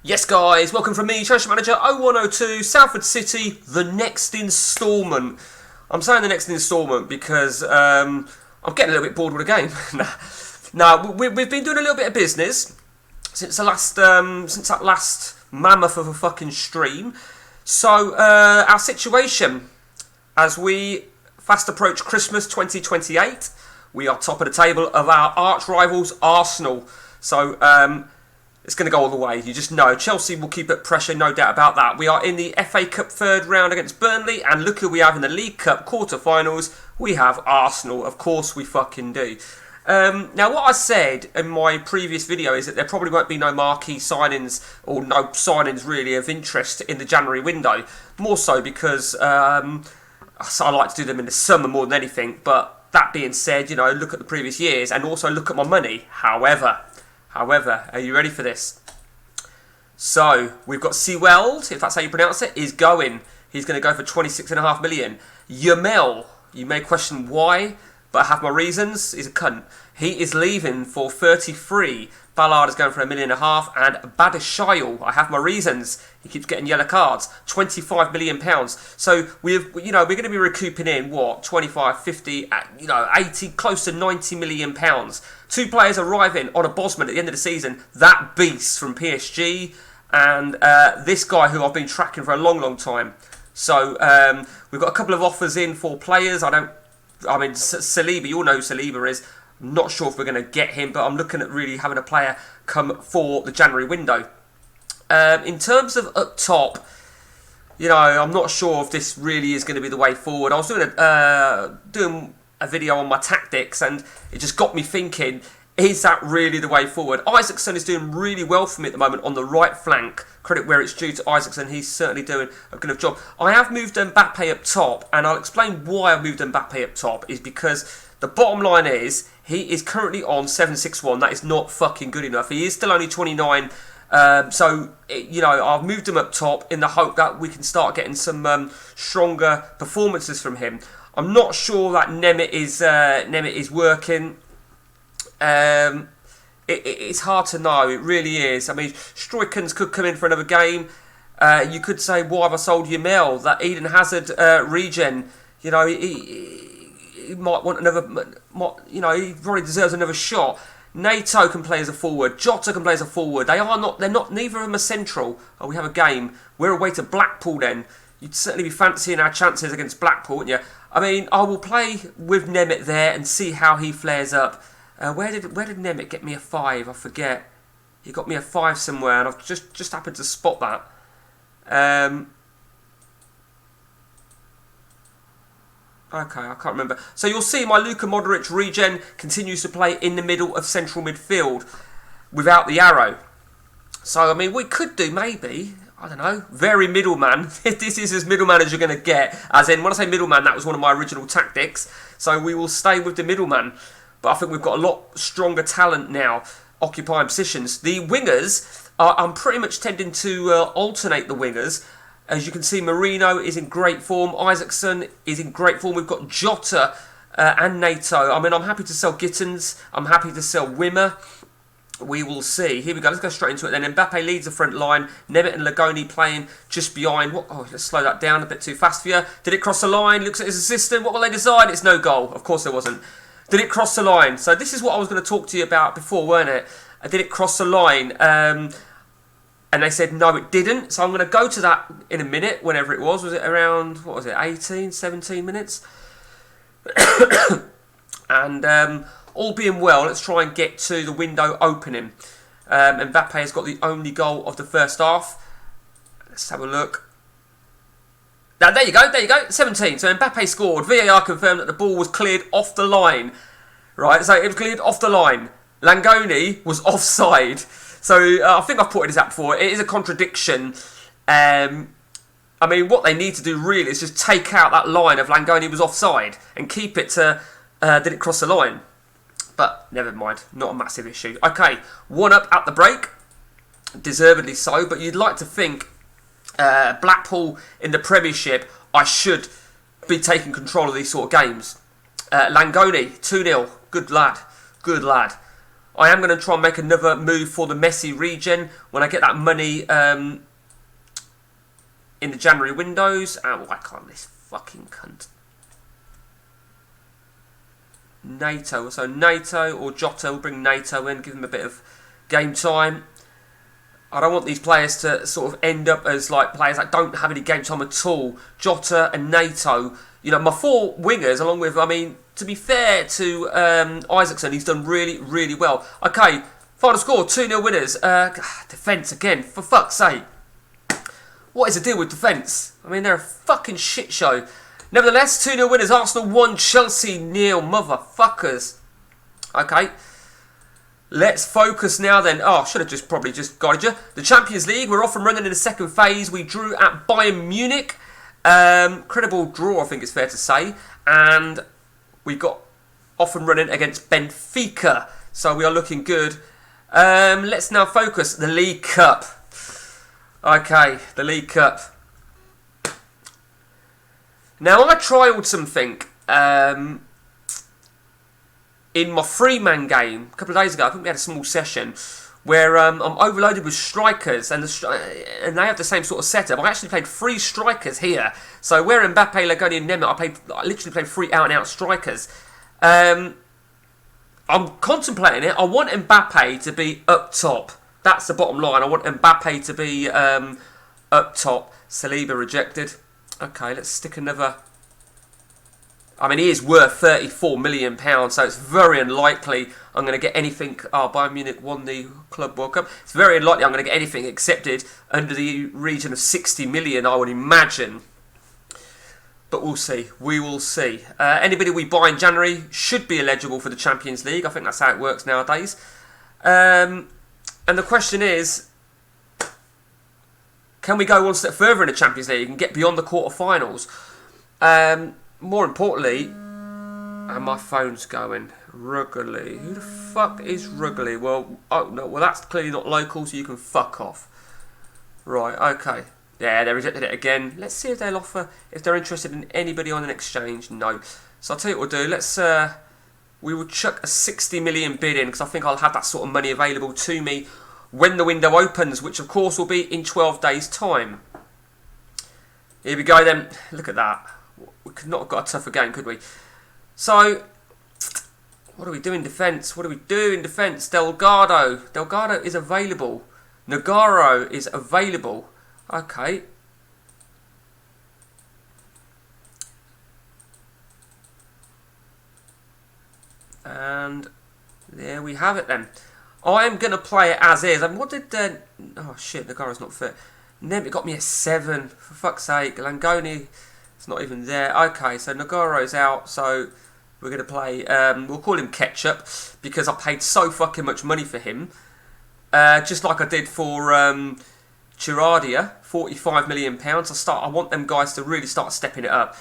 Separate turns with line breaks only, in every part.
Yes guys, welcome from me, Social Manager 0102, Salford City, the next instalment. I'm saying the next instalment because I'm getting a little bit bored with the game. Now, we've been doing a little bit of business since that last mammoth of a fucking stream. So, our situation, as we fast approach Christmas 2028, we are top of the table of our arch rivals, Arsenal. So, it's going to go all the way. You just know. Chelsea will keep up pressure, no doubt about that. We are in the FA Cup third round against Burnley. And look who we have in the League Cup quarter-finals. We have Arsenal. Of course we fucking do. Now, what I said in my previous video is that there probably won't be no marquee signings or no signings really of interest in the January window. More so because I like to do them in the summer more than anything. But that being said, you know, look at the previous years and also look at my money. However, are you ready for this? So, we've got Seaweld, if that's how you pronounce it, is going. He's going to go for 26.5 million. Yamel, you may question why, but I have my reasons. He's a cunt. He is leaving for 33. Ballard is going for £1.5 million. And Badashile, I have my reasons. He keeps getting yellow cards. £25 million. So we're going to be recouping in what 25, 50, 80, close to £90 million. Two players arriving on a Bosman at the end of the season. That beast from PSG and this guy who I've been tracking for a long, long time. So we've got a couple of offers in for players. Saliba, you all know who Saliba is. I'm not sure if we're going to get him, but I'm looking at really having a player come for the January window. In terms of up top, I'm not sure if this really is going to be the way forward. I was doing a video on my tactics, and it just got me thinking, is that really the way forward? Isaacson is doing really well for me at the moment on the right flank. Credit where it's due to Isaacson. He's certainly doing a good enough job. I have moved Mbappe up top, and I'll explain why I've moved Mbappe up top. Is because the bottom line is, he is currently on 761. That is not fucking good enough. He is still only 29. I've moved him up top in the hope that we can start getting some stronger performances from him. I'm not sure that Nemeth is working. It's hard to know. It really is. I mean, Stroikens could come in for another game. You could say, why have I sold Yamel? That Eden Hazard regen. He might want another. He probably deserves another shot. Nato can play as a forward. Jota can play as a forward. They're not. Neither of them are central. Oh, we have a game. We're away to Blackpool. Then you'd certainly be fancying our chances against Blackpool, wouldn't you? I mean, I will play with Nemeth there and see how he flares up. Where did Nemeth get me a 5? I forget. He got me a 5 somewhere, and I've just happened to spot that. Okay, I can't remember. So you'll see my Luka Modric regen continues to play in the middle of central midfield without the arrow. So, I mean, we could do maybe, I don't know, very middleman. This is as middleman as you're going to get. As in, when I say middleman, that was one of my original tactics. So we will stay with the middleman. But I think we've got a lot stronger talent now occupying positions. The wingers, I'm pretty much tending to alternate the wingers. As you can see, Marino is in great form. Isaacson is in great form. We've got Jota and Nato. I mean, I'm happy to sell Gittins. I'm happy to sell Wimmer. We will see. Here we go. Let's go straight into it then. Mbappe leads the front line. Nemeth and Lagoni playing just behind. Let's slow that down a bit too fast for you. Did it cross the line? Looks at his assistant. What will they decide? It's no goal. Of course there wasn't. Did it cross the line? So this is what I was going to talk to you about before, weren't it? Did it cross the line? And they said, no, it didn't. So I'm going to go to that in a minute, whenever it was. Was it around, 18, 17 minutes? And all being well, let's try and get to the window opening. Mbappe has got the only goal of the first half. Let's have a look. Now, there you go, 17. So Mbappe scored. VAR confirmed that the ball was cleared off the line. Right, so it was cleared off the line. Langoni was offside. So I think I've pointed this out before. It is a contradiction. I mean, what they need to do really is just take out that line of Langoni was offside and keep it to did it cross the line. But never mind, not a massive issue. Okay, 1-up at the break. Deservedly so, but you'd like to think Blackpool in the Premiership, I should be taking control of these sort of games. Langoni, 2-0. Good lad. I am going to try and make another move for the Messi regen when I get that money in the January windows. Why can't this fucking cunt? NATO. So NATO or Jota will bring NATO in, give him a bit of game time. I don't want these players to sort of end up as like players that don't have any game time at all. Jota and NATO, you know, my 4 wingers, along with, I mean, to be fair to Isaacson, he's done really, really well. Okay, final score, 2-0 winners. Defence again, for fuck's sake. What is the deal with defence? I mean, they're a fucking shit show. Nevertheless, 2-0 winners. Arsenal 1, Chelsea 0. Motherfuckers. Okay. Let's focus now then. Oh, I should have probably just guided you. The Champions League, we're off and running in the second phase. We drew at Bayern Munich. Credible draw, I think it's fair to say. And we got off and running against Benfica. So we are looking good. Let's now focus. The League Cup. Okay, the League Cup. Now, I trialled something in my 3-man game a couple of days ago. I think we had a small session where I'm overloaded with strikers, and they have the same sort of setup. I actually played 3 strikers here. So where Mbappe, Lagoni and Nemeth, I literally played 3 out-and-out strikers. I'm contemplating it. I want Mbappe to be up top. That's the bottom line. I want Mbappe to be up top. Saliba rejected. Okay, let's stick another. I mean, he is worth £34 million, so it's very unlikely I'm going to get anything. Oh, Bayern Munich won the Club World Cup. It's very unlikely I'm going to get anything accepted under the region of 60 million, I would imagine. But we'll see. We will see. Anybody we buy in January should be eligible for the Champions League. I think that's how it works nowadays. And the question is, can we go one step further in the Champions League and get beyond the quarterfinals? More importantly, and my phone's going, Ruggly. Who the fuck is Ruggly? Well, oh no, well that's clearly not local, so you can fuck off. Right, okay. Yeah, they rejected it again. Let's see if they'll offer, if they're interested in anybody on an exchange. No. So I'll tell you what we'll do. Let's, we will chuck a 60 million bid in, because I think I'll have that sort of money available to me when the window opens, which of course will be in 12 days' time. Here we go then. Look at that. We could not have got a tougher game, could we? So, what do we do in defence? What do we do in defence? Delgado. Delgado is available. Nagaro is available. Okay. And there we have it then. I'm going to play it as is. And what did... oh shit, Nagaro's not fit. Nemeth got me a 7. For fuck's sake. Langoni... It's not even there. Okay, so Nagaro's out, so we're going to play... we'll call him Ketchup, because I paid so fucking much money for him. Just like I did for Chiradia, £45 million. I want them guys to really start stepping it up.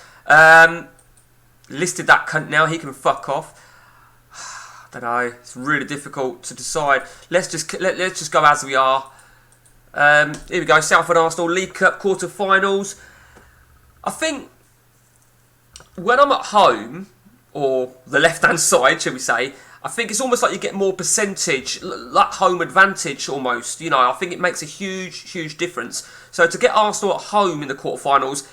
Listed that cunt now, he can fuck off. I don't know, it's really difficult to decide. Let's just go as we are. Here we go, Salford Arsenal League Cup quarter-finals. I think when I'm at home, or the left-hand side, shall we say, I think it's almost like you get more percentage, like home advantage almost. You know, I think it makes a huge, huge difference. So to get Arsenal at home in the quarterfinals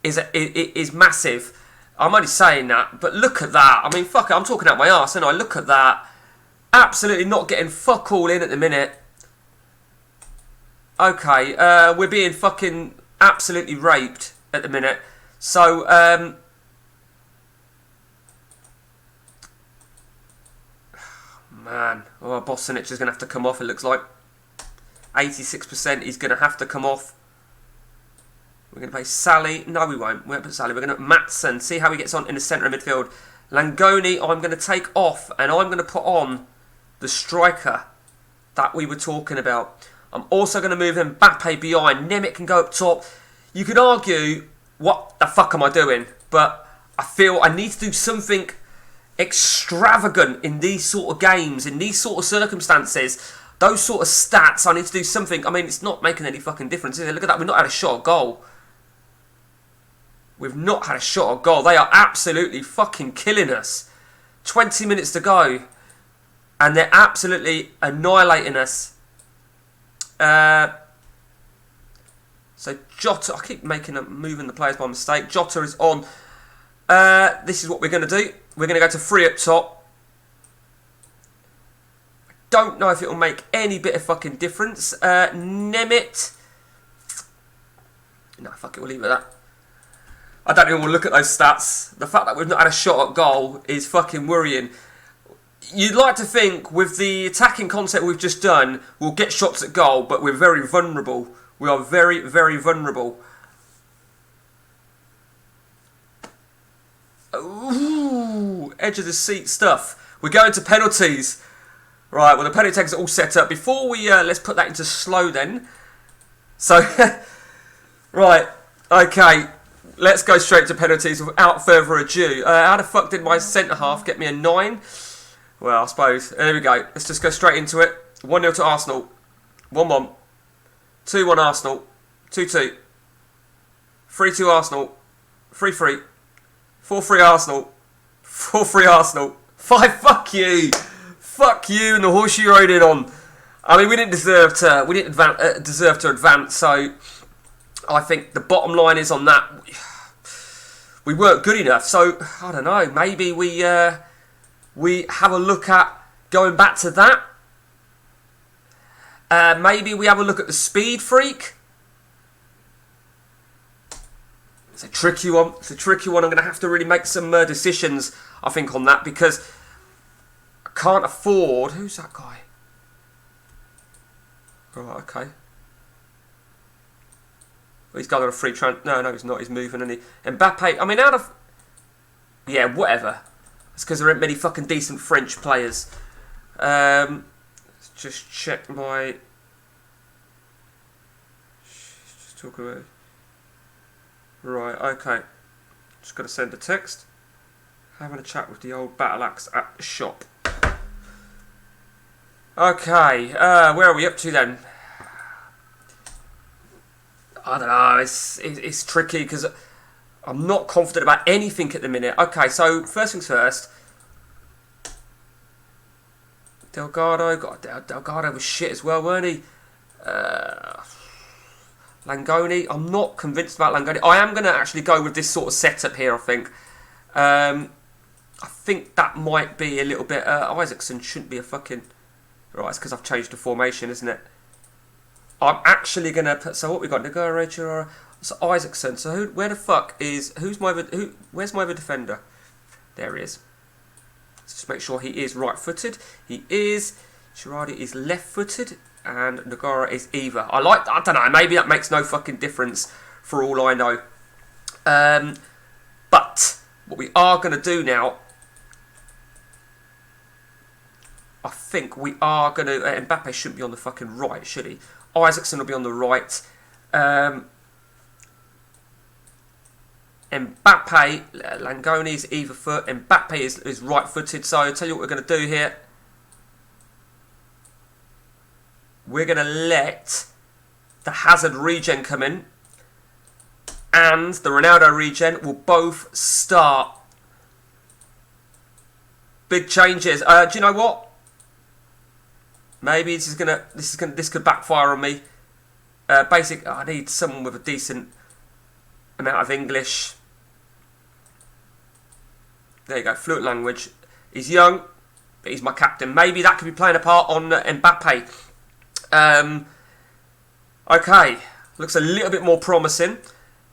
is massive. I'm only saying that, but look at that. I mean, fuck it, I'm talking out my arse, and I look at that. Absolutely not getting fuck all in at the minute. Okay, we're being fucking absolutely raped at the minute. So, man. Oh, Bosanic is going to have to come off, it looks like. 86%, he's going to have to come off. We're going to play Sally. No, we won't. We won't put Sally. We're going to Matson. See how he gets on in the centre of midfield. Langoni, I'm going to take off, and I'm going to put on the striker that we were talking about. I'm also going to move Mbappe behind. Nemeth can go up top. You could argue, what the fuck am I doing? But I feel I need to do something extravagant in these sort of games, in these sort of circumstances. Those sort of stats, I need to do something. I mean, it's not making any fucking difference, is it? Look at that, we've not had a shot at goal. We've not had a shot at goal. They are absolutely fucking killing us. 20 minutes to go. And they're absolutely annihilating us. So Jota, I keep moving the players by mistake. Jota is on. This is what we're going to do. We're going to go to 3 up top. Don't know if it will make any bit of fucking difference. Nemeth. No, fuck it, we'll leave it at that. I don't even want to look at those stats. The fact that we've not had a shot at goal is fucking worrying. You'd like to think with the attacking concept we've just done, we'll get shots at goal, but we're very vulnerable. We are very, very vulnerable. Ooh, edge of the seat stuff. We're going to penalties. Right, well the penalty takers are all set up. Before we, let's put that into slow then. So, right, okay. Let's go straight to penalties without further ado. How the fuck did my centre-half get me a 9? Well, I suppose. There we go. Let's just go straight into it. 1-0 to Arsenal. 1-1. 2-1 Arsenal. 2-2. 3-2 Arsenal. 3-3. 4-3 Arsenal. 4-3 Arsenal. 5, fuck you. Fuck you and the horse you rode in on. I mean, we didn't deserve to advance, so I think the bottom line is on that, we weren't good enough. So, I don't know, maybe we have a look at going back to that. Maybe we have a look at the speed freak. It's a tricky one. It's a tricky one. I'm going to have to really make some decisions, I think, on that, because I can't afford... Who's that guy? Right, okay. Well, he's going on a free transfer. No, he's not. He's moving, and he... Mbappe, I mean, out of... Yeah, whatever. It's because there aren't many fucking decent French players. Let's just check my... Just talk about... Right, okay. Just got to send a text. Having a chat with the old battle axe at the shop. Okay, where are we up to then? I don't know, it's tricky because I'm not confident about anything at the minute. Okay, so first things first. Delgado was shit as well, weren't he? Langoni, I'm not convinced about Langoni. I am going to actually go with this sort of setup here, I think. I think that might be a little bit... Isaacson shouldn't be a fucking... Right, it's because I've changed the formation, isn't it? I'm actually going to put... So what we got? Nagara, so Isaacson. So where the fuck is... Where's my other defender? There he is. Let's just make sure he is right-footed. He is. Girardi is left-footed. And Nagara is either. I don't know, maybe that makes no fucking difference for all I know. But what we are going to do now, I think we are going to... Mbappe shouldn't be on the fucking right, should he? Isaacson will be on the right. Mbappe, Langoni's either foot. Mbappe is right-footed. So I'll tell you what we're going to do here. We're going to let the Hazard regen come in. And the Ronaldo regen will both start. Big changes. Do you know what? Maybe this could backfire on me. I need someone with a decent amount of English. There you go, fluent language. He's young, but he's my captain. Maybe that could be playing a part on Mbappe. Okay, looks a little bit more promising.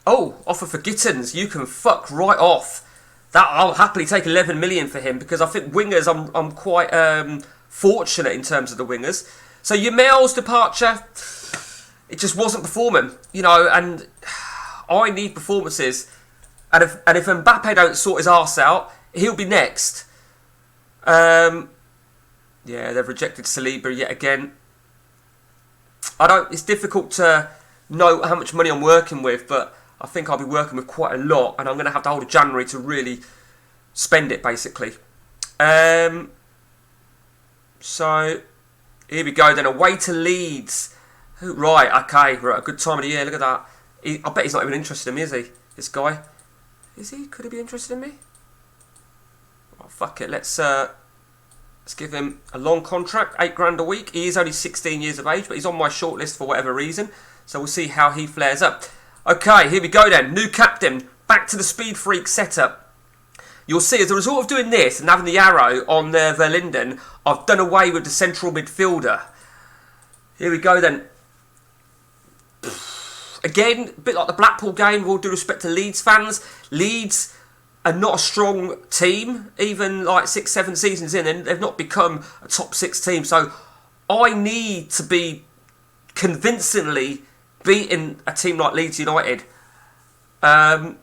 Oh, offer for Gittins. You can fuck right off. That I'll happily take 11 million for him because I think wingers. I'm quite fortunate in terms of the wingers. So Yamal's departure, it just wasn't performing, you know. And I need performances. And if Mbappe don't sort his arse out, he'll be next. Yeah, they've rejected Saliba yet again. It's difficult to know how much money I'm working with, but I think I'll be working with quite a lot, and I'm going to have the whole of January to really spend it, basically. So, here we go then, away to Leeds. Right, okay, right, a good time of the year, look at that. I bet he's not even interested in me, is he? This guy. Is he? Could he be interested in me? Oh, fuck it, let's Let's give him a long contract, 8 grand a week. He is only 16 years of age, but he's on my shortlist for whatever reason. So we'll see how he flares up. Okay, here we go then. New captain. Back to the Speed Freak setup. You'll see as a result of doing this and having the arrow on Verlinden, I've done away with the central midfielder. Here we go then. Again, a bit like the Blackpool game, with all due respect to Leeds fans. Leeds are not a strong team, even like 6-7 seasons in, and they've not become a top 6 team. So I need to be convincingly beating a team like Leeds United. Clearly,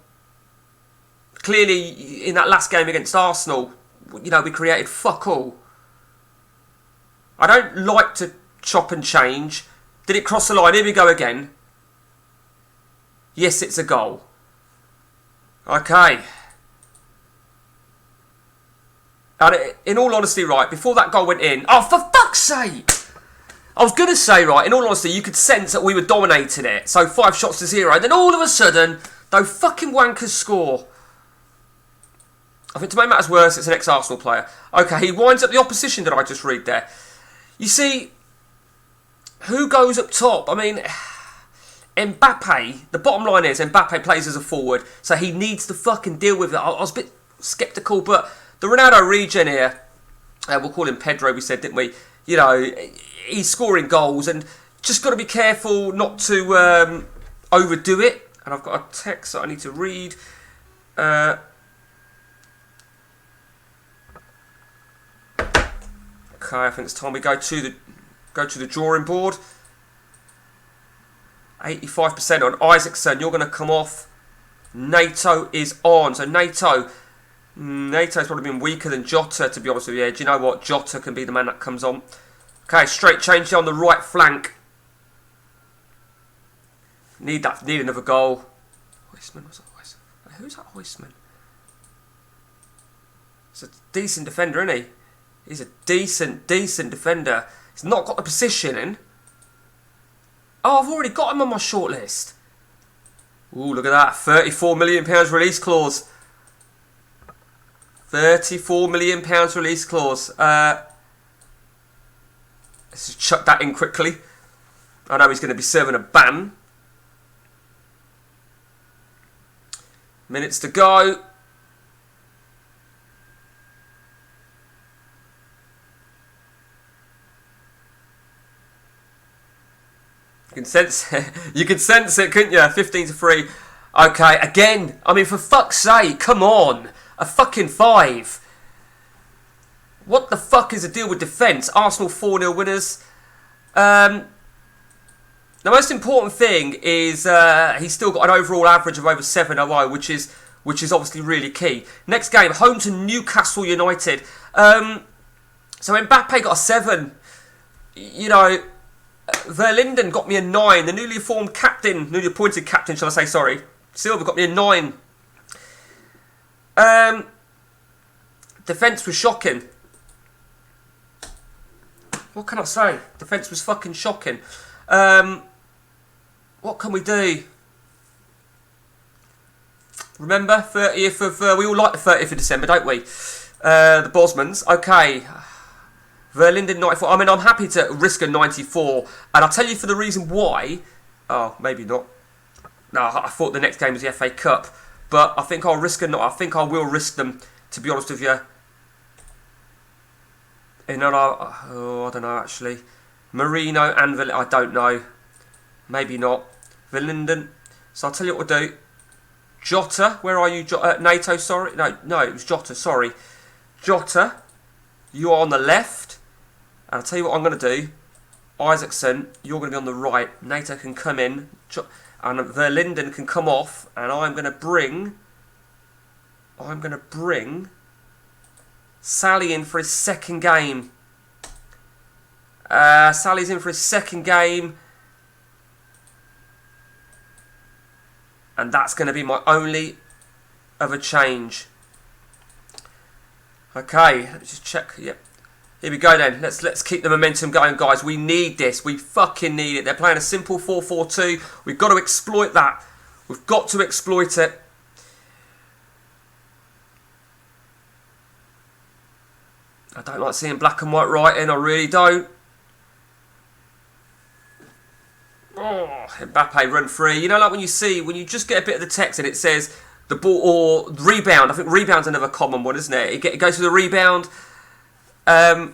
in that last game against Arsenal, you know, we created fuck all. I don't like to chop and change. Did it cross the line? Here we go again. Yes, it's a goal. Okay. And in all honesty, right, before that goal went in... Oh, for fuck's sake! I was going to say, right, in all honesty, you could sense that we were dominating it. So 5 shots to 0. And then all of a sudden, those fucking wankers score. I think to make matters worse, it's an ex-Arsenal player. Okay, he winds up the opposition, did I just read there? You see, who goes up top? I mean, Mbappe, the bottom line is Mbappe plays as a forward, so he needs to fucking deal with it. I was a bit sceptical, but the Ronaldo regen here, we'll call him Pedro, we said, didn't we? You know, he's scoring goals, and just got to be careful not to overdo it. And I've got a text that I need to read. Okay, I think it's time we go to the drawing board. 85% on Isaacson. You're going to come off. NATO is on. So NATO's probably been weaker than Jota, to be honest with you. Do you know what? Jota can be the man that comes on. Okay, straight change here on the right flank. Need another goal. Huisman, was that Huisman? Who's that Huisman? He's a decent defender, isn't he? He's a decent defender. He's not got the position in. Oh, I've already got him on my shortlist. Ooh, look at that. £34 million release clause. £34 million release clause. Let's just chuck that in quickly. I know he's going to be serving a ban. Minutes to go. You can sense it, couldn't you? 15-3. Okay, again. I mean, for fuck's sake, come on. A fucking 5. What the fuck is the deal with defence? Arsenal 4-0 winners. The most important thing is he's still got an overall average of over 7.00, which is obviously really key. Next game, home to Newcastle United. So Mbappe got a 7. You know, Verlinden got me a 9. The newly appointed captain, shall I say, sorry. Silva got me a 9. Defence was shocking. What can I say? Defence was fucking shocking. What can we do? Remember, 30th of... we all like the 30th of December, don't we? The Bosmans. Okay. Verlinden 94. I mean, I'm happy to risk a 94. And I'll tell you for the reason why. Oh, maybe not. No, I thought the next game was the FA Cup. But I think I'll risk I think I will risk them, to be honest with you. I don't know, actually. Marino and Verlinden. I don't know. Maybe not. Verlinden. So I'll tell you what we'll do. Jota. Where are you? NATO, sorry. No, it was Jota, sorry. Jota. You are on the left. And I'll tell you what I'm going to do. Isaacson, you're going to be on the right. NATO can come in. And Verlinden can come off. And I'm going to bring Sally in for his second game. Sally's in for his second game. And that's going to be my only other change. Okay, let's just check. Yep. Here we go then. Let's keep the momentum going, guys. We need this. We fucking need it. They're playing a simple 4-4-2. We've got to exploit that. We've got to exploit it. I don't like seeing black and white writing, I really don't. Oh, Mbappe run free. You know, like when you just get a bit of the text and it says the ball or rebound. I think rebound's another common one, isn't it? It goes to the rebound. I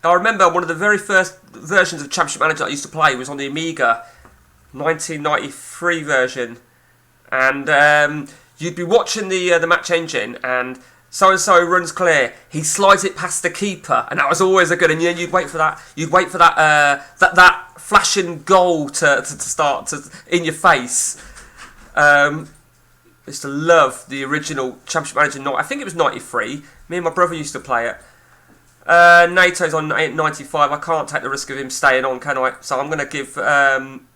remember one of the very first versions of Championship Manager I used to play was on the Amiga, 1993 version, and you'd be watching the match engine and so and so runs clear. He slides it past the keeper, and that was always a good. And you'd wait for that. You'd wait for that flashing goal to start in your face. Used to love the original Championship Manager. I think it was 93. Me and my brother used to play it. NATO's on 95. I can't take the risk of him staying on, can I? So I'm going to give. I'm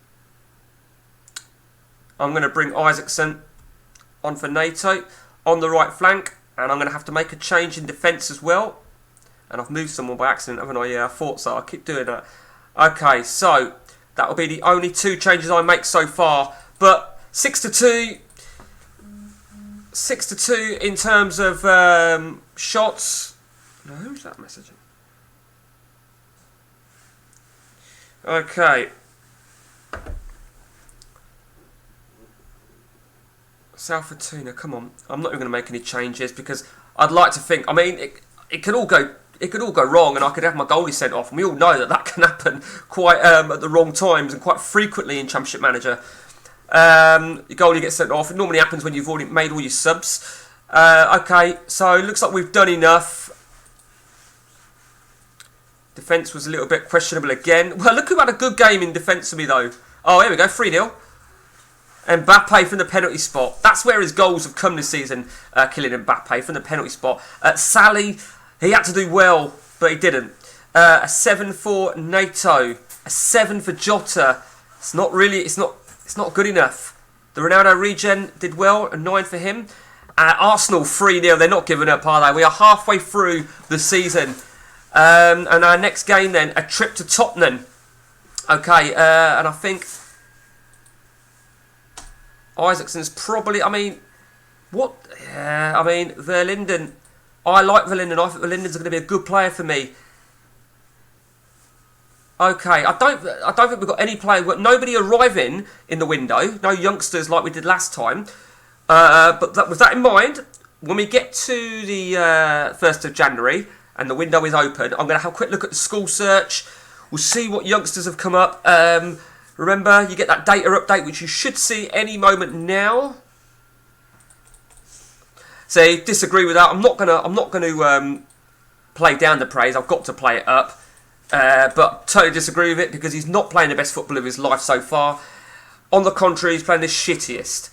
going to bring Isaacson on for NATO on the right flank. And I'm going to have to make a change in defence as well. And I've moved someone by accident, haven't I? Yeah, I thought so. I keep doing that. Okay, so that will be the only 2 changes I make so far. But 6-2. 6-2 in terms of shots. No, who's that messaging? Okay. Salford Tuna, come on. I'm not even going to make any changes because I'd like to think. I mean, it could all go wrong, and I could have my goalie sent off. And we all know that can happen quite at the wrong times and quite frequently in Championship Manager. Your goalie gets sent off. It normally happens when you've already made all your subs. Okay, so it looks like we've done enough. Defence was a little bit questionable again. Well, look who had a good game in defence for me though. Oh, here we go, 3-0. Mbappe from the penalty spot. That's where his goals have come this season, killing Mbappe from the penalty spot. Sally, he had to do well, but he didn't. A 7 for NATO. A 7 for Jota. It's not good enough. The Ronaldo regen did well, a 9 for him. Arsenal 3-0. They're not giving up, are they? We are halfway through the season. And our next game then, a trip to Tottenham. Okay, and I think Isaacson's probably, Verlinden. I like Verlinden. I think Verlinden's going to be a good player for me. Okay, I don't think we've got any player. Nobody arriving in the window. No youngsters like we did last time. But with that in mind, when we get to the 1st of January and the window is open, I'm going to have a quick look at the school search. We'll see what youngsters have come up. Remember, you get that data update, which you should see any moment now. So, disagree with that. I'm not gonna play down the praise. I've got to play it up. But totally disagree with it because he's not playing the best football of his life so far. On the contrary, he's playing the shittiest.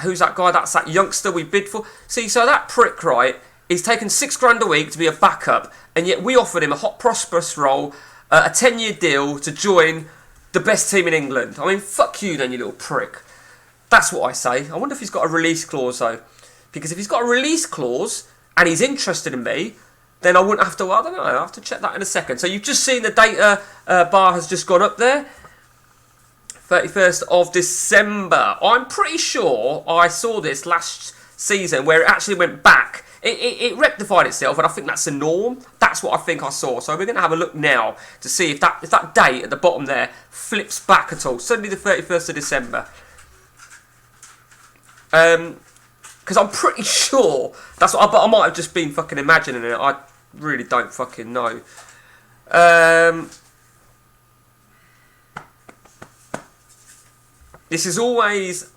Who's that guy? That's that youngster we bid for. See, so that prick, right? He's taken £6,000 a week to be a backup, and yet we offered him a hot, prosperous role, a 10-year deal to join the best team in England. I mean, fuck you then, you little prick. That's what I say. I wonder if he's got a release clause, though. Because if he's got a release clause, and he's interested in me, then I wouldn't have to, I don't know, I'll have to check that in a second. So you've just seen the data bar has just gone up there. 31st of December. I'm pretty sure I saw this last season where it actually went back. It rectified itself, and I think that's the norm. That's what I think I saw. So we're going to have a look now to see if that date at the bottom there flips back at all. Sunday the 31st of December. Because I'm pretty sure that's what. But I might have just been fucking imagining it. I really don't fucking know. This is always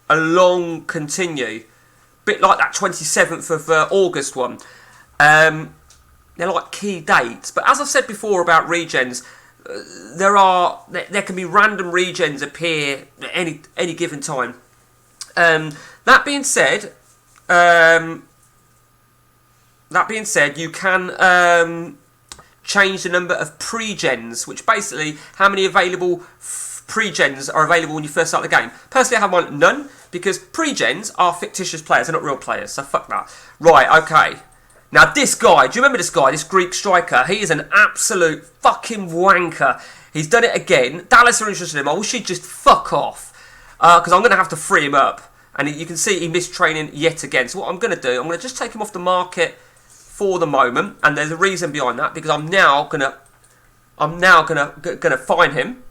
a long continue. Bit like that 27th of August one. They're like key dates. But as I've said before about regens, there can be random regens appear at any given time. That being said, you can change the number of pre-gens, which basically how many available pre-gens are available when you first start the game. Personally, I have none, because pre-gens are fictitious players, they're not real players, so fuck that. Right, okay. Now this guy, do you remember this guy, this Greek striker? He is an absolute fucking wanker. He's done it again. Dallas are interested in him. I wish he'd just fuck off, because I'm going to have to free him up. And you can see he missed training yet again. So what I'm going to do, I'm going to just take him off the market for the moment, and there's a reason behind that, because I'm now gonna find him,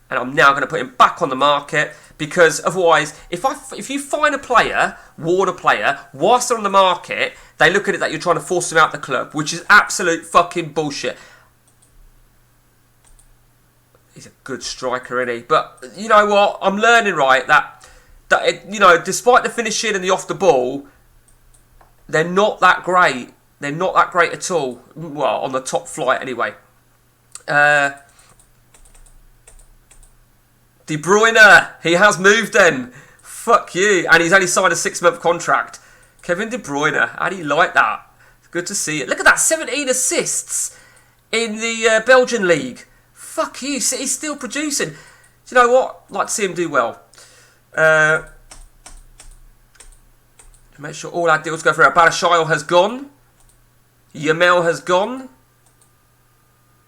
and I'm now gonna put him back on the market, because otherwise, if you find a player, warn a player, whilst they're on the market, they look at it that you're trying to force them out the club, which is absolute fucking bullshit. He's a good striker, isn't he? But you know what? I'm learning, right, that you know, despite the finishing and the off the ball, they're not that great. They're not that great at all. Well, on the top flight anyway. De Bruyne, he has moved then. Fuck you. And he's only signed a 6-month contract. Kevin De Bruyne, how do you like that? It's good to see it. Look at that, 17 assists in the Belgian league. Fuck you, he's still producing. Do you know what? I'd like to see him do well. Make sure all our deals go through. Balashile has gone. Yamel has gone.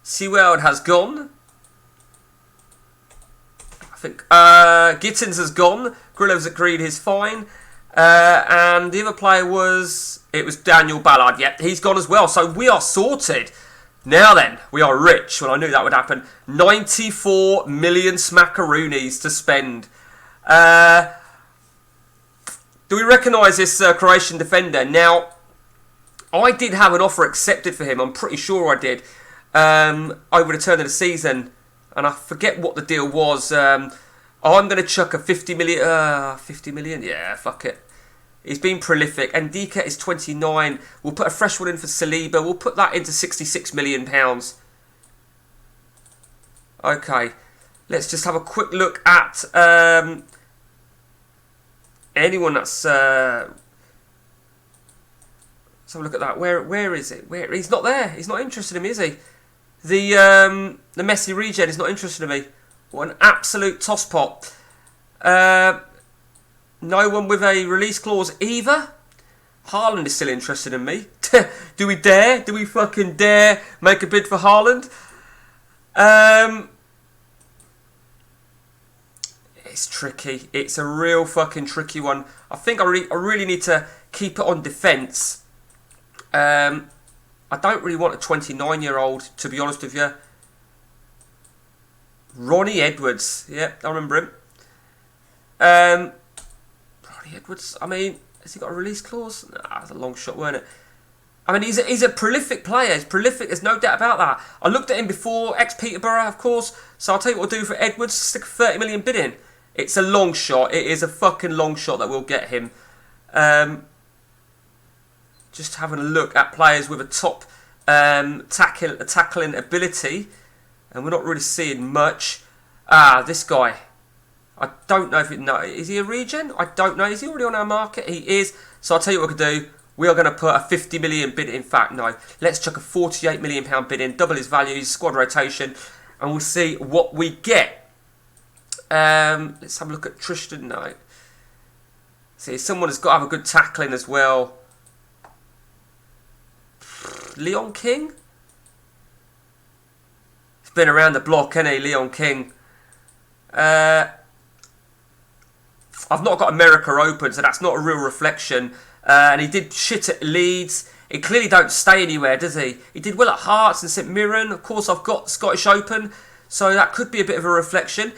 Sewell has gone. I think Gittins has gone. Grillov's agreed he's fine. And the other player was Daniel Ballard. Yep, he's gone as well. So we are sorted. Now then, we are rich. Well, I knew that would happen. 94 million smackaroonies to spend. Do we recognise this Croatian defender? Now, I did have an offer accepted for him. I'm pretty sure I did. Over the turn of the season. And I forget what the deal was. I'm going to chuck a 50 million. 50 million? Yeah, fuck it. He's been prolific. Ndika is 29. We'll put a fresh one in for Saliba. We'll put that into £66 million. Okay. Let's just have a quick look at anyone that's... let's have a look at that. Where is it? He's not there. He's not interested in me, is he? The Messi regen is not interested in me. What an absolute tosspot. No one with a release clause either. Haaland is still interested in me. Do we dare? Do we fucking dare make a bid for Haaland? It's tricky. It's a real fucking tricky one. I think I really need to keep it on defence. I don't really want a 29-year-old, to be honest with you. Ronnie Edwards. Yep, I remember him. Ronnie Edwards, I mean, has he got a release clause? Nah, that's a long shot, weren't it? I mean, he's a prolific player. He's prolific, there's no doubt about that. I looked at him before, ex-Peterborough, of course. So I'll tell you what we'll do for Edwards, stick a 30 million bid in. It's a long shot. It is a fucking long shot that we'll get him. Just having a look at players with a top tackling ability. And we're not really seeing much. This guy. I don't know if is he a regen? I don't know. Is he already on our market? He is. So I'll tell you what we can do. We are going to put a 50 million bid in. In fact, no. Let's chuck a 48 million pound bid in. Double his value, his squad rotation. And we'll see what we get. Let's have a look at Tristan. No. See, someone has got to have a good tackling as well. Leon King? He's been around the block, hasn't he, Leon King? I've not got America open, so that's not a real reflection. And he did shit at Leeds. He clearly don't stay anywhere, does he? He did well at Hearts and St Mirren. Of course, I've got Scottish Open, so that could be a bit of a reflection.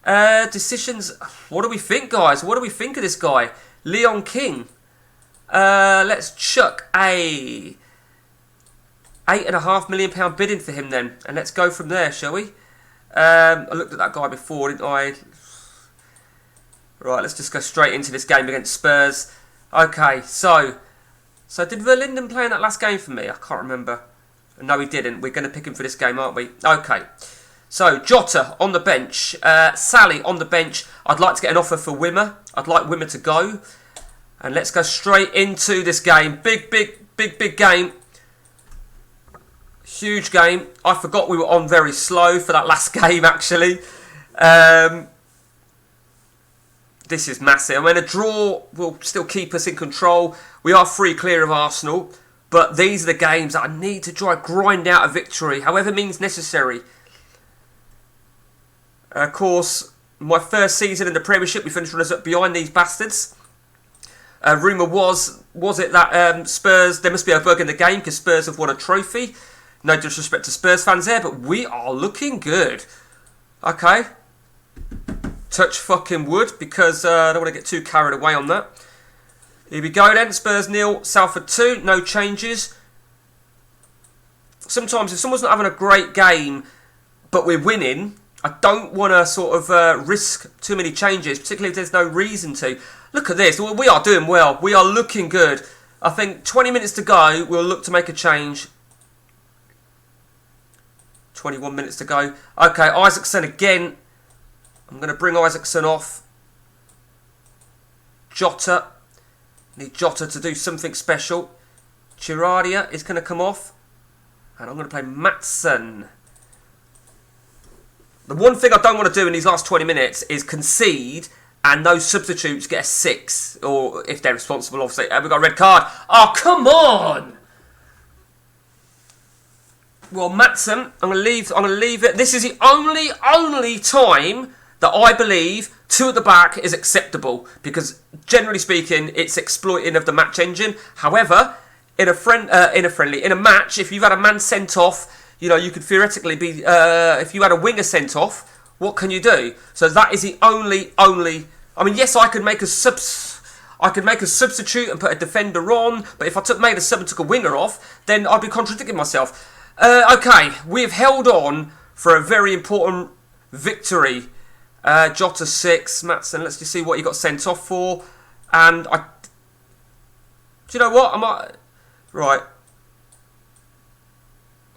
Decisions. What do we think, guys? What do we think of this guy? Leon King. Let's chuck a £8.5 million bid in for him then. And let's go from there, shall we? I looked at that guy before, didn't I? Right, let's just go straight into this game against Spurs. Okay, so did Verlinden play in that last game for me? I can't remember. No, he didn't. We're going to pick him for this game, aren't we? Okay. So, Jota on the bench. Sally on the bench. I'd like to get an offer for Wimmer. I'd like Wimmer to go. And let's go straight into this game. Big game. Huge game. I forgot we were on very slow for that last game, actually. This is massive. I mean, a draw will still keep us in control. We are 3 clear of Arsenal. But these are the games that I need to try grind out a victory, however means necessary. Of course, my first season in the Premiership, we finished runners up behind these bastards. Rumour was it that Spurs, there must be a bug in the game because Spurs have won a trophy. No disrespect to Spurs fans there, but we are looking good. Okay. Touch fucking wood because I don't want to get too carried away on that. Here we go then. Spurs 0, Salford 2. No changes. Sometimes if someone's not having a great game but we're winning, I don't want to sort of risk too many changes, particularly if there's no reason to. Look at this. We are doing well. We are looking good. I think 20 minutes to go, we'll look to make a change. 21 minutes to go. Okay, Isaacson again. I'm going to bring Isaacson off. Jota. Need Jota to do something special. Chiradia is going to come off. And I'm going to play Maatsen. The one thing I don't want to do in these last 20 minutes is concede and those substitutes get a 6. Or if they're responsible, obviously. We've got a red card. Oh, come on! Well, Maatsen, I'm going to leave it. This is the only time that I believe 2 at the back is acceptable, because generally speaking, it's exploiting of the match engine. However, in a match, if you've had a man sent off, you know, you could theoretically be, if you had a winger sent off, what can you do? So that is the only. I mean, yes, I could make a substitute and put a defender on, but if I made a sub and took a winger off, then I'd be contradicting myself. Okay, we've held on for a very important victory. Jota 6, Maatsen, let's just see what he got sent off for. And do you know what? Right.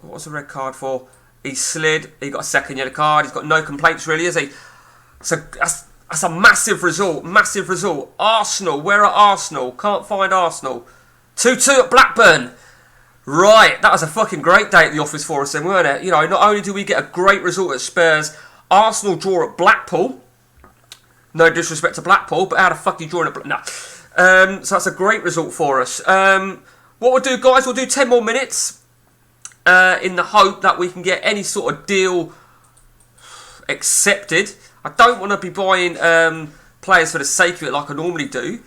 What was the red card for? He slid. He got a second yellow card. He's got no complaints really, has he? So that's a massive result. Massive result. Arsenal. Where are Arsenal? Can't find Arsenal. 2-2 at Blackburn. Right. That was a fucking great day at the office for us then, weren't it? You know, not only do we get a great result at Spurs, Arsenal draw at Blackpool. No disrespect to Blackpool, but how the fuck are you drawing at Blackpool? No. So that's a great result for us. What we'll do, guys, we'll do 10 more minutes in the hope that we can get any sort of deal accepted. I don't want to be buying players for the sake of it like I normally do.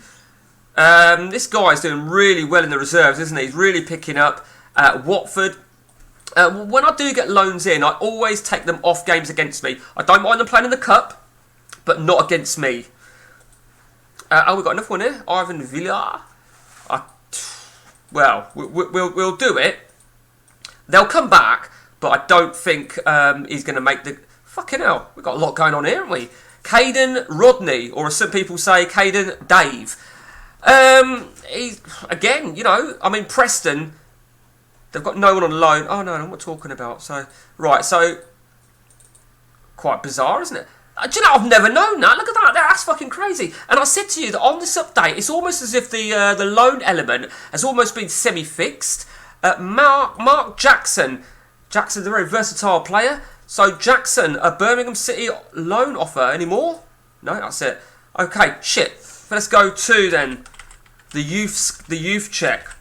This guy's doing really well in the reserves, isn't he? He's really picking up. Watford. When I do get loans in, I always take them off games against me. I don't mind them playing in the cup, but not against me. Oh, we've got another one here. Ivan Villar. Well, we'll do it. They'll come back, but I don't think he's going to make the... Fucking hell, we've got a lot going on here, haven't we? Caden Rodney, or as some people say, Caden Dave. He's, again, you know, I mean, Preston... They've got no one on loan. Oh, no, I know what we're talking about. So, right, so... Quite bizarre, isn't it? Do you know, I've never known that. Look at that. That's fucking crazy. And I said to you that on this update, it's almost as if the loan element has almost been semi-fixed. Mark Jackson. Jackson's a very versatile player. So, Jackson, a Birmingham City loan offer anymore? No, that's it. Okay, shit. Let's go to, then, the youth check.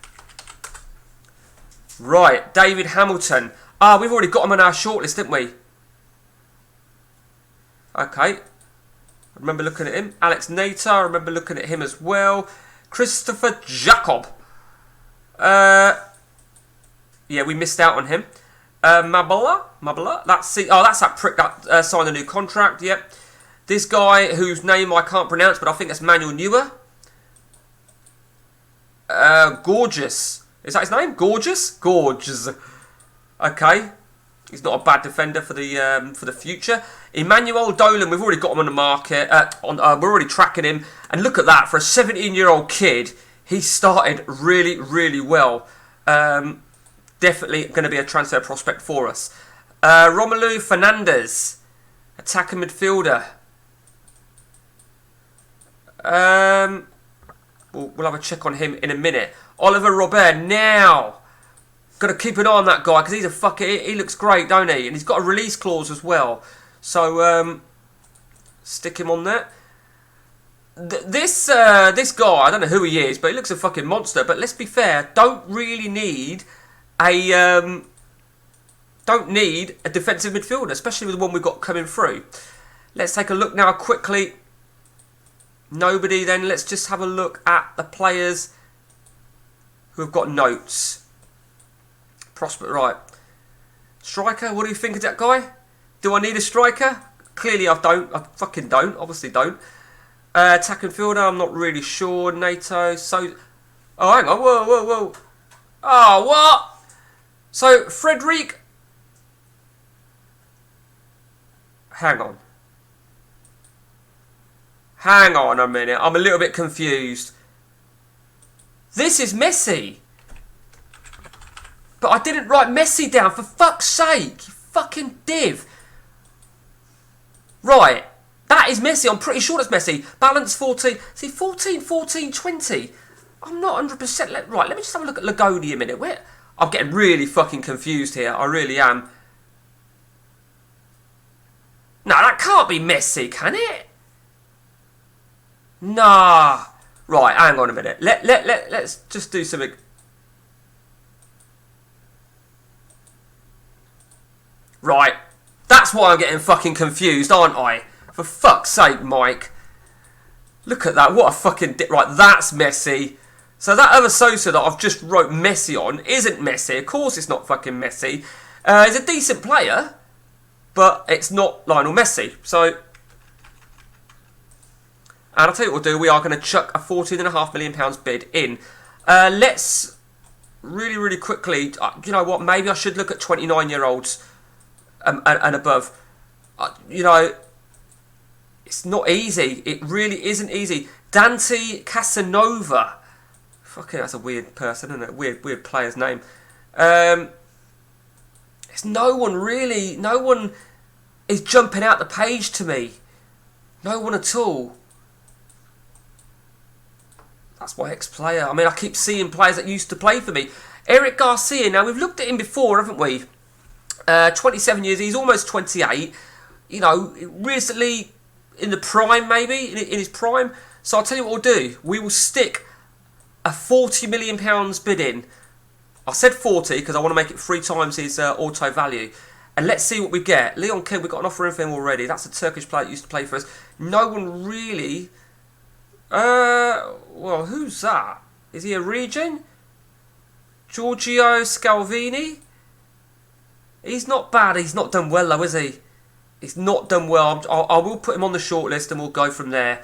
Right, David Hamilton. We've already got him on our shortlist, didn't we? Okay. I remember looking at him. Alex Nater, I remember looking at him as well. Christopher Jacob. Yeah, we missed out on him. Mabala. That's that prick that signed a new contract. Yep. This guy whose name I can't pronounce, but I think that's Manuel Neuer. Gorgeous. Is that his name? Gorgeous. Okay. He's not a bad defender for the future. Emmanuel Dolan, we've already got him on the market. We're already tracking him. And look at that. For a 17-year-old kid, he started really, really well. Definitely going to be a transfer prospect for us. Romelu Fernandes, attacking midfielder. We'll have a check on him in a minute. Oliver Robert, now. Got to keep an eye on that guy because he's a fucker. He looks great, don't he? And he's got a release clause as well. So, stick him on that. This guy, I don't know who he is, but he looks a fucking monster. But let's be fair, don't really need a defensive midfielder, especially with the one we've got coming through. Let's take a look now quickly. Nobody. Then let's just have a look at the players who have got notes. Prosper, right. Striker, what do you think of that guy? Do I need a striker? Clearly I don't. I fucking don't. Obviously don't. Attacking fielder, I'm not really sure. NATO, so... Oh, hang on. Whoa, whoa, whoa. Oh, what? So, Frederic... Hang on. Hang on a minute. I'm a little bit confused. This is Messi. But I didn't write Messi down, for fuck's sake. You fucking div. Right. That is Messi. I'm pretty sure that's Messi. Balance 14. See, 14, 14, 20. I'm not 100%. Right, let me just have a look at Lagoni a minute. I'm getting really fucking confused here. I really am. No, that can't be Messi, can it? Nah. Right, hang on a minute. Let's just do something. Right. That's why I'm getting fucking confused, aren't I? For fuck's sake, Mike. Look at that. What a fucking... Right, that's Messi. So that other Sosa that I've just wrote Messi on isn't Messi. Of course it's not fucking Messi. He's a decent player, but it's not Lionel Messi. So... And I'll tell you what we'll do. We are going to chuck a £14.5 million bid in. Let's really, really quickly... you know what? Maybe I should look at 29-year-olds and above. You know... It's not easy. It really isn't easy. Dante Casanova. Fucking, that's a weird person, isn't it? Weird player's name. It's no one really. No one is jumping out the page to me. No one at all. That's my ex-player. I mean, I keep seeing players that used to play for me. Eric Garcia. Now, we've looked at him before, haven't we? 27 years. He's almost 28. You know, recently... in the prime, maybe, in his prime. So I'll tell you what we'll do. We will stick a £40 million bid in. I said 40 because I want to make it 3 times his auto value. And let's see what we get. Leon Kim, we've got an offer in for him already. That's a Turkish player that used to play for us. No one really... well, who's that? Is he a region? Giorgio Scalvini? He's not bad. He's not done well, though, is he? He's not done well. I will put him on the shortlist and we'll go from there.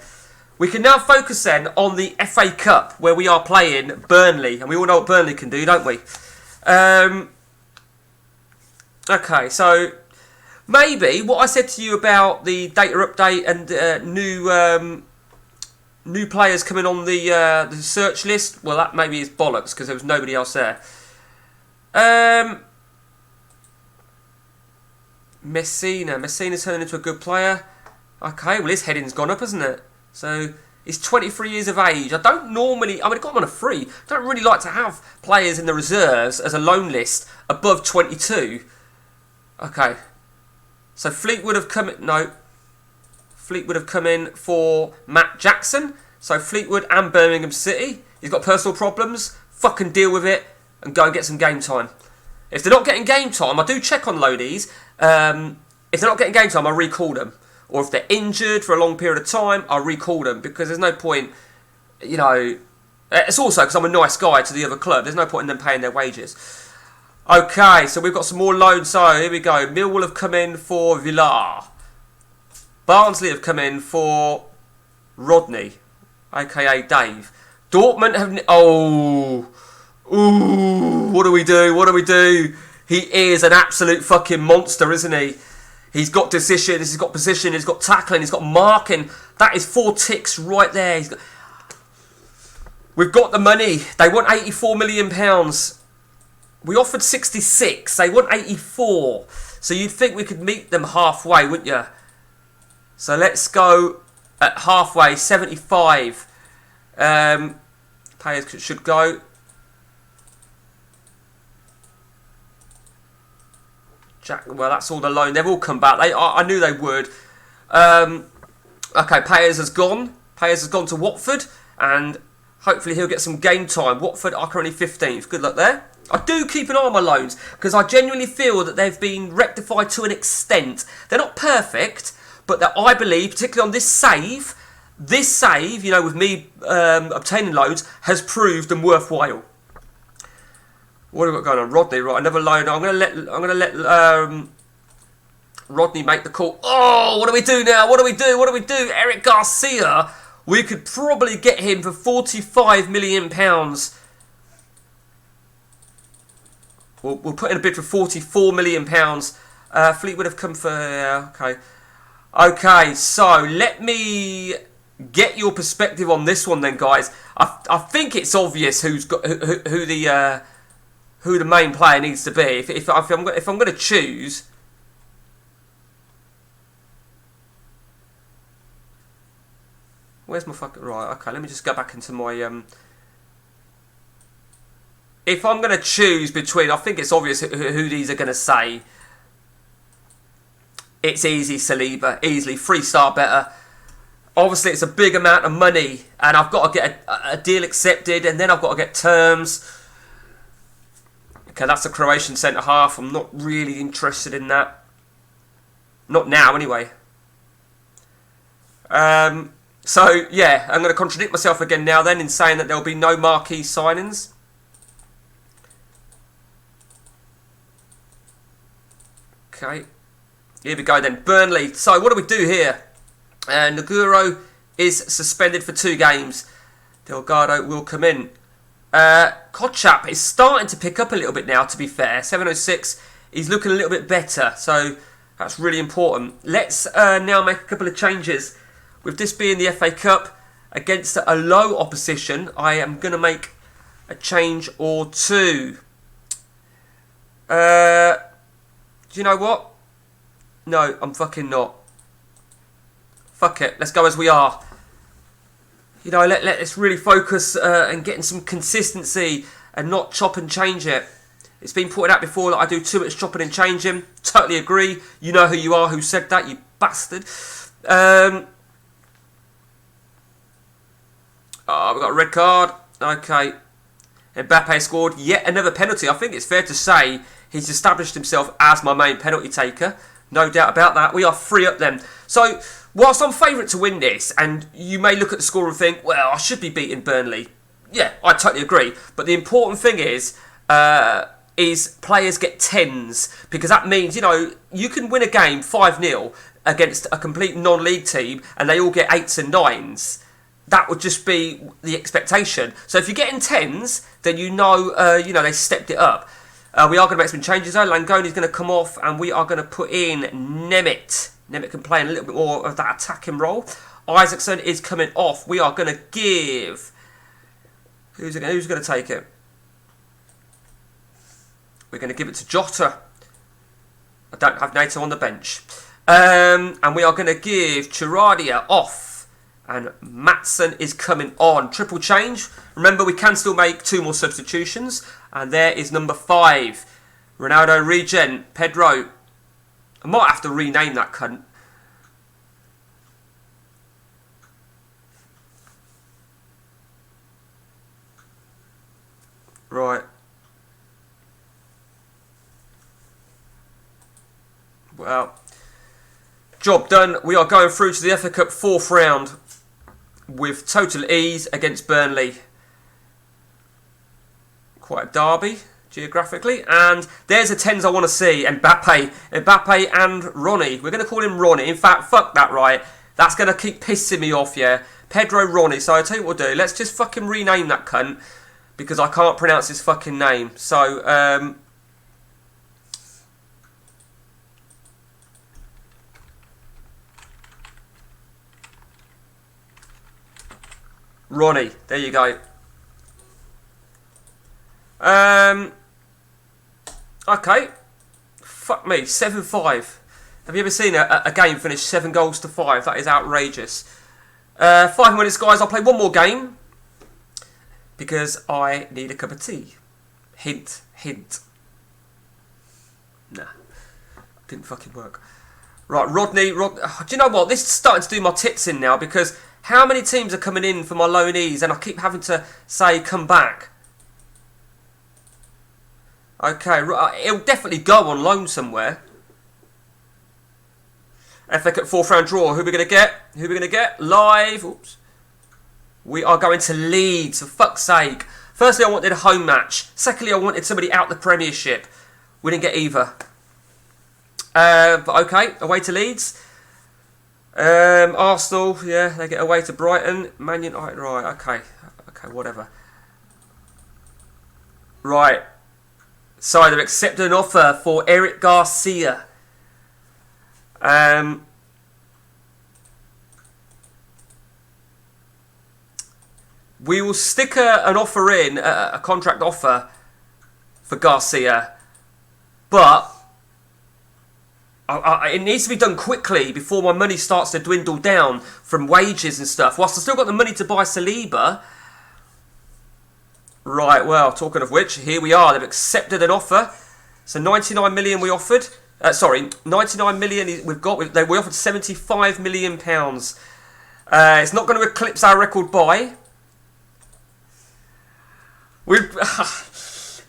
We can now focus then on the FA Cup where we are playing Burnley. And we all know what Burnley can do, don't we? Okay, so maybe what I said to you about the data update and new players coming on the search list, well, that maybe is bollocks because there was nobody else there. Messina's turned into a good player. Okay, well his heading's gone up, hasn't it? So he's 23 years of age. I don't normally... I mean, I got him on a free. Don't really like to have players in the reserves as a loan list above 22. Okay. So Fleetwood have come in... No. Fleetwood have come in for Matt Jackson. So Fleetwood and Birmingham City. He's got personal problems. Fucking deal with it and go and get some game time. If they're not getting game time, I do check on loadies. If they're not getting game time, I recall them. Or if they're injured for a long period of time, I recall them. Because there's no point, you know... It's also because I'm a nice guy to the other club. There's no point in them paying their wages. Okay, so we've got some more loans. So, here we go. Millwall have come in for Villar. Barnsley have come in for Rodney, a.k.a. Dave. Dortmund have... Oh... Ooh, what do we do? What do we do? He is an absolute fucking monster, isn't he? He's got decision, he's got position, he's got tackling, he's got marking. That is 4 ticks right there. We've got the money. They want £84 million. We offered 66. They want 84. So you'd think we could meet them halfway, wouldn't you? So let's go at halfway, 75. Players should go. Well, that's all the loan. They've all come back. I knew they would. Okay, Payers has gone. Payers has gone to Watford. And hopefully he'll get some game time. Watford are currently 15th. Good luck there. I do keep an eye on my loans. Because I genuinely feel that they've been rectified to an extent. They're not perfect. But that I believe, particularly on this save, this save, you know, with me obtaining loads, has proved them worthwhile. What have we got going on? Rodney, right? Another load. I'm gonna let Rodney make the call. Oh, what do we do now? What do we do? What do we do? Eric Garcia. We could probably get him for £45 million. We'll put in a bid for £44 million. Fleetwood have come for... okay. Okay, so let me get your perspective on this one then, guys. I think it's obvious who the main player needs to be. If I'm going to choose... Where's my fucking... Right, okay, let me just go back into my... If I'm going to choose between... I think it's obvious who these are going to say. It's easy, Saliba. Easily. 3-star better. Obviously, it's a big amount of money. And I've got to get a deal accepted. And then I've got to get terms. Okay, that's a Croatian centre-half. I'm not really interested in that. Not now, anyway. So, yeah, I'm going to contradict myself again now then in saying that there'll be no marquee signings. Okay, here we go then. Burnley. So, what do we do here? Naguro is suspended for 2 games. Delgado will come in. Kochap is starting to pick up a little bit now, to be fair. 706, he's looking a little bit better. So, that's really important. Let's now make a couple of changes. With this being the FA Cup against a low opposition, I am going to make a change or 2. Do you know what? No, I'm fucking not. Fuck it, let's go as we are. You know, let's really focus and getting some consistency and not chop and change it. It's been pointed out before that I do too much chopping and changing. Totally agree. You know who you are who said that, you bastard. Oh, we've got a red card. Okay. Mbappe scored yet another penalty. I think it's fair to say he's established himself as my main penalty taker. No doubt about that. We are 3 up then. So, whilst I'm favourite to win this, and you may look at the score and think, well, I should be beating Burnley. Yeah, I totally agree. But the important thing is players get 10s. Because that means, you know, you can win a game 5-0 against a complete non-league team, and they all get 8s and 9s. That would just be the expectation. So if you're getting 10s, then you know they stepped it up. We are going to make some changes though. Langoni's going to come off, and we are going to put in Nemeth. Nemeth can play in a little bit more of that attacking role. Isaacson is coming off. We are going to give... Who's going to take it? We're going to give it to Jota. I don't have Nato on the bench. And we are going to give Chiradia off. And Matson is coming on. Triple change. Remember, we can still make 2 more substitutions. And there is number 5. Ronaldo regen. Pedro. I might have to rename that cunt. Right. Well. Job done. We are going through to the FA Cup 4th round. With total ease against Burnley. Quite a derby, geographically. And there's the 10s I want to see. Mbappe and Ronnie. We're going to call him Ronnie. In fact, fuck that, right? That's going to keep pissing me off, yeah. Pedro Ronnie. So I'll tell you what we'll do. Let's just fucking rename that cunt. Because I can't pronounce his fucking name. So, Ronnie, there you go. Okay. Fuck me, 7-5. Have you ever seen a game finish 7 goals to 5? That is outrageous. 5 minutes, guys. I'll play one more game. Because I need a cup of tea. Hint, hint. Nah. Didn't fucking work. Right, Rodney. Do you know what? This is starting to do my tits in now because... How many teams are coming in for my loanees and I keep having to say, come back? Okay, it'll definitely go on loan somewhere. FA Cup 4th round draw. Who are we going to get? Who are we going to get? Live. Oops. We are going to Leeds, for fuck's sake. Firstly, I wanted a home match. Secondly, I wanted somebody out the Premiership. We didn't get either. But okay, away to Leeds. Arsenal, yeah, they get away to Brighton. Man United, right, okay, whatever. Right, so they've accepted an offer for Eric Garcia. We will stick an offer in, a contract offer for Garcia, but it needs to be done quickly before my money starts to dwindle down from wages and stuff. Whilst I've still got the money to buy Saliba. Right, well, talking of which, here we are. They've accepted an offer. So 99 million we offered. 99 million we've got. We offered 75 million pounds. It's not going to eclipse our record buy.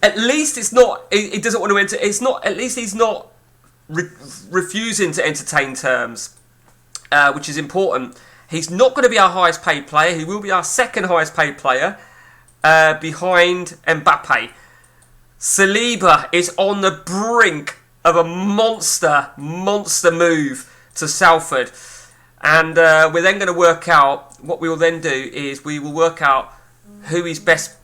At least it's not. He doesn't want to enter. It's not. At least he's not refusing to entertain terms, which is important. He's not going to be our highest paid player. He will be our second highest paid player, behind Mbappe. Saliba is on the brink of a monster move to Salford, and we're then going to work out. What we will then do is we will work out who is best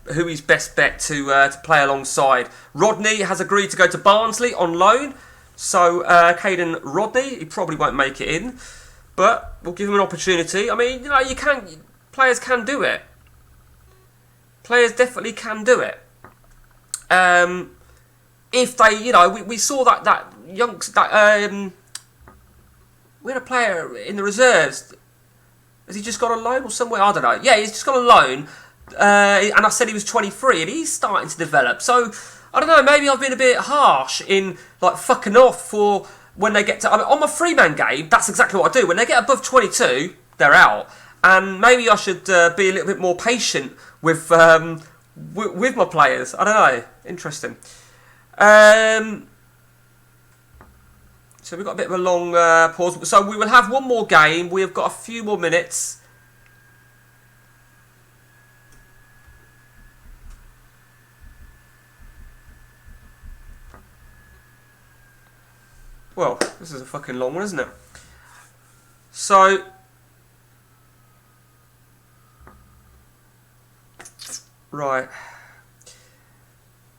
bet to play alongside. Rodney has agreed to go to Barnsley on loan. So, Caden Rodney, he probably won't make it in, but we'll give him an opportunity. I mean, players can do it. Players definitely can do it. If they, we saw that we had a player in the reserves. Has he just got a loan or somewhere? I don't know. Yeah, he's just got a loan, and I said he was 23, and he's starting to develop. So, I don't know, maybe I've been a bit harsh in fucking off for when they get to... on my three-man game, that's exactly what I do. When they get above 22, they're out. And maybe I should be a little bit more patient with my players. I don't know. Interesting. So we've got a bit of a long pause. So we will have one more game. We have got a few more minutes. Well, this is a fucking long one, isn't it? So, right.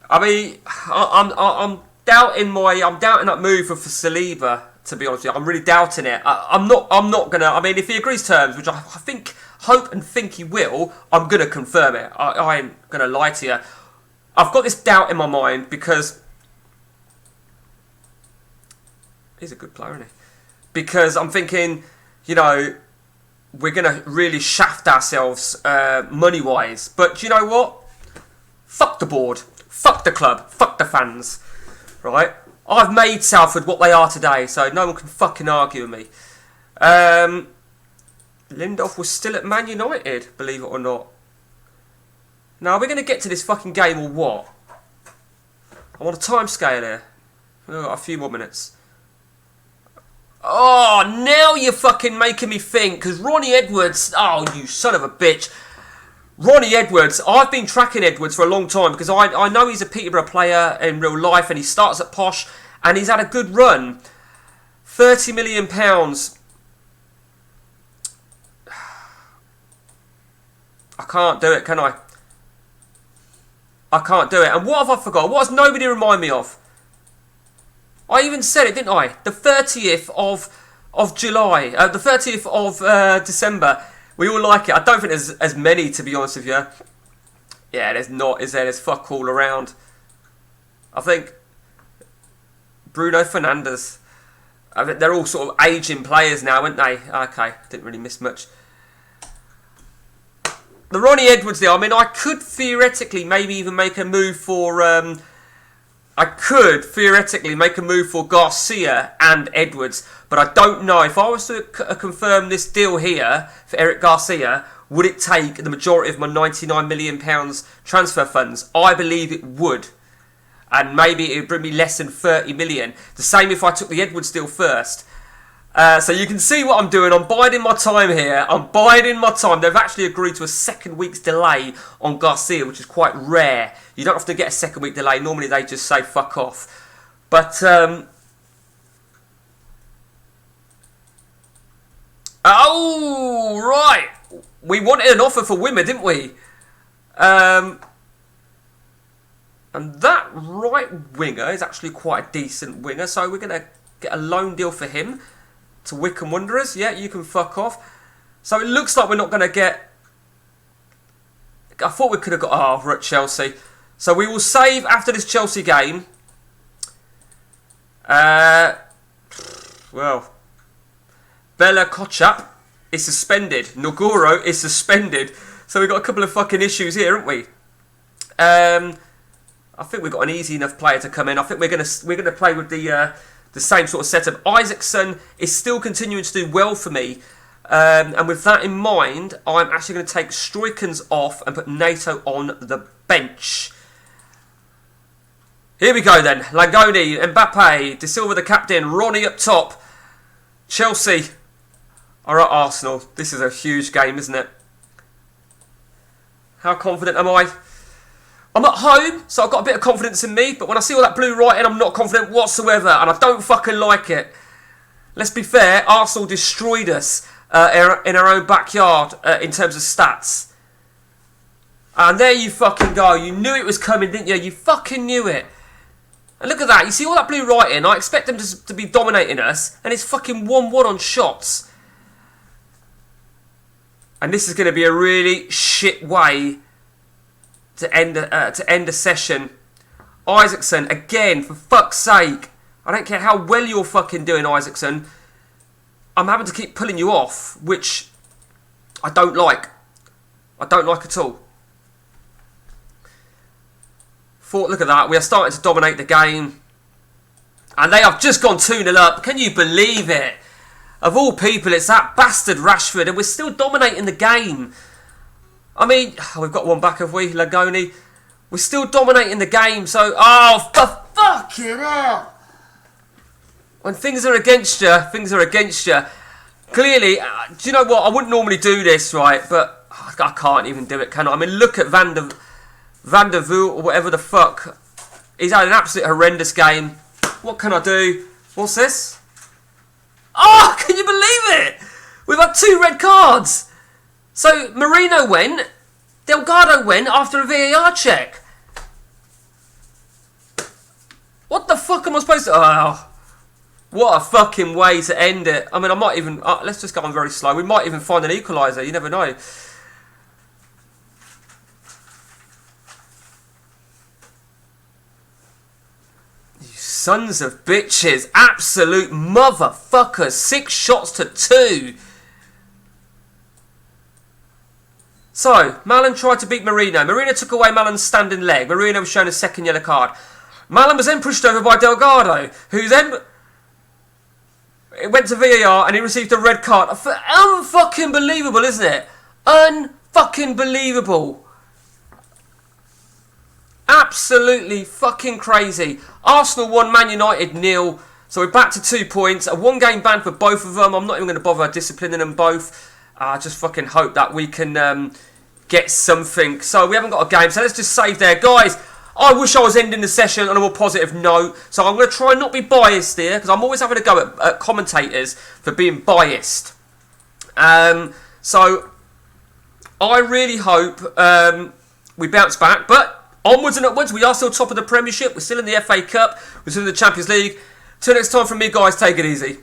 I mean, I'm doubting that move for Saliba. To be honest with you, I'm really doubting it. I'm not gonna. I mean, if he agrees terms, which I hope and think he will, I'm gonna confirm it. I ain't gonna lie to you. I've got this doubt in my mind because he's a good player, isn't he? Because I'm thinking, we're going to really shaft ourselves money-wise. But do you know what? Fuck the board. Fuck the club. Fuck the fans. Right? I've made Salford what they are today, so no one can fucking argue with me. Lindelof was still at Man United, believe it or not. Now, are we going to get to this fucking game or what? I want a time scale here. We've got a few more minutes. Oh, now you're fucking making me think. Because Ronnie Edwards... Oh, you son of a bitch. Ronnie Edwards. I've been tracking Edwards for a long time. Because I know he's a Peterborough player in real life. And he starts at Posh. And he's had a good run. £30 million. I can't do it, can I? I can't do it. And what have I forgot? What has nobody remind me of? I even said it, didn't I? The 30th of July, the 30th of December. We all like it. I don't think there's as many, to be honest with you. Yeah, there's not, is there? There's fuck all around. I think Bruno Fernandes. I think they're all sort of aging players now, aren't they? Okay, didn't really miss much. The Ronnie Edwards deal. I mean, I could theoretically maybe even make a move for... Garcia and Edwards, but I don't know. If I was to confirm this deal here for Eric Garcia, would it take the majority of my £99 million transfer funds? I believe it would. And maybe it would bring me less than 30 million. The same if I took the Edwards deal first. So you can see what I'm doing. I'm biding my time here. I'm biding my time. They've actually agreed to a second week's delay on Garcia, which is quite rare. You don't often get a second week delay. Normally they just say fuck off. But oh right, we wanted an offer for Wimmer, didn't we? And that right winger is actually quite a decent winger, so we're going to get a loan deal for him to Wycombe Wanderers. Yeah, you can fuck off. So it looks like we're not going to get... I thought we could have got... Oh, we're at Chelsea. So we will save after this Chelsea game. Well, Bella Kochap is suspended. Nogoro is suspended. So we've got a couple of fucking issues here, haven't we? I think we've got an easy enough player to come in. I think we're gonna play with the same sort of setup. Isaacson is still continuing to do well for me. And with that in mind, I'm actually going to take Stroikens off and put NATO on the bench. Here we go then. Langoni, Mbappe, De Silva the captain, Ronnie up top. Chelsea are at Arsenal. This is a huge game, isn't it? How confident am I? I'm at home, so I've got a bit of confidence in me, but when I see all that blue writing, I'm not confident whatsoever, and I don't fucking like it. Let's be fair, Arsenal destroyed us in our own backyard in terms of stats. And there you fucking go. You knew it was coming, didn't you? You fucking knew it. And look at that. You see all that blue writing? I expect them to be dominating us, and it's fucking 1-1 on shots. And this is going to be a really shit way to end a session. Isaacson, again, for fuck's sake. I don't care how well you're fucking doing, Isaacson. I'm having to keep pulling you off, which I don't like. I don't like at all. Look at that. We are starting to dominate the game. And they have just gone 2-0 up. Can you believe it? Of all people, it's that bastard Rashford, and we're still dominating the game. I mean, we've got one back, have we? Lagoni. We're still dominating the game, so... Oh, for fucking hell! When things are against you, things are against you. Clearly, do you know what? I wouldn't normally do this, right? But I can't even do it, can I? I mean, look at Van der Voort, or whatever the fuck. He's had an absolute horrendous game. What can I do? What's this? Oh, can you believe it? We've had 2 red cards. So, Marino went, Delgado went after a VAR check. What the fuck am I supposed to... Oh, what a fucking way to end it. I mean, I might even... let's just go on very slow. We might even find an equaliser. You never know. You sons of bitches. Absolute motherfuckers. 6 shots to 2. So, Malen tried to beat Marino. Marino took away Malen's standing leg. Marino was shown a second yellow card. Malen was then pushed over by Delgado, who then... It went to VAR and he received a red card. Unfucking believable, isn't it? Unfucking believable. Absolutely fucking crazy. Arsenal 1, Man United 0. So we're back to 2 points. A 1-game ban for both of them. I'm not even going to bother disciplining them both. I just fucking hope that we can get something. So we haven't got a game. So let's just save there. Guys, I wish I was ending the session on a more positive note. So I'm going to try and not be biased here, because I'm always having a go at commentators for being biased. So I really hope we bounce back. But onwards and upwards, we are still top of the Premiership. We're still in the FA Cup. We're still in the Champions League. Till next time from me, guys, take it easy.